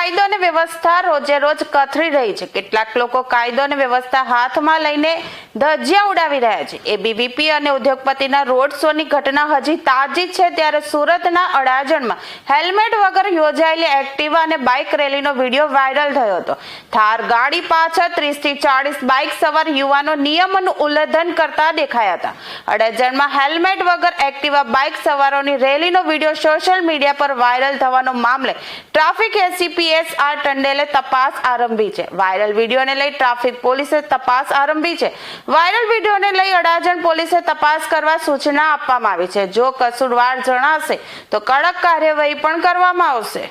કાયદો અને વ્યવસ્થા રોજે રોજ કથળી રહી છે। કેટલાક લોકો કાયદો અને વ્યવસ્થા હાથમાં લઈને ધજિયા ઉડાવી રહ્યા છે। એબીવીપી અને ઉદ્યોગપતિના રોડ શોની ઘટના હજી તાજી છે, ત્યારે સુરતના અડાજણમાં હેલ્મેટ વગર યોજાયેલી એક્ટિવા અને બાઇક રેલીનો વિડીયો વાયરલ થયો હતો। થાર ગાડી પાછળ 30 થી 40 બાઇક સવાર યુવાનો નિયમોનું ઉલ્લંઘન કરતા દેખાયા હતા। અડાજણમાં હેલ્મેટ વગર એક્ટિવા બાઇક સવારોની રેલીનો વિડીયો સોશિયલ મીડિયા પર વાયરલ થવાનો મામલે ટ્રાફિક એસીપીએસઆર ટંડેલે તપાસ આરંભી છે। વાયરલ વિડીયોને લઈ ટ્રાફિક પોલીસે તપાસ આરંભી છે। વાયરલ વિડીયોને લઈ અડાજણ પોલીસે તપાસ કરવા સૂચના આપવામાં આવી છે। જો કસૂરવાર જણાશે તો કડક કાર્યવાહી પણ કરવામાં આવશે।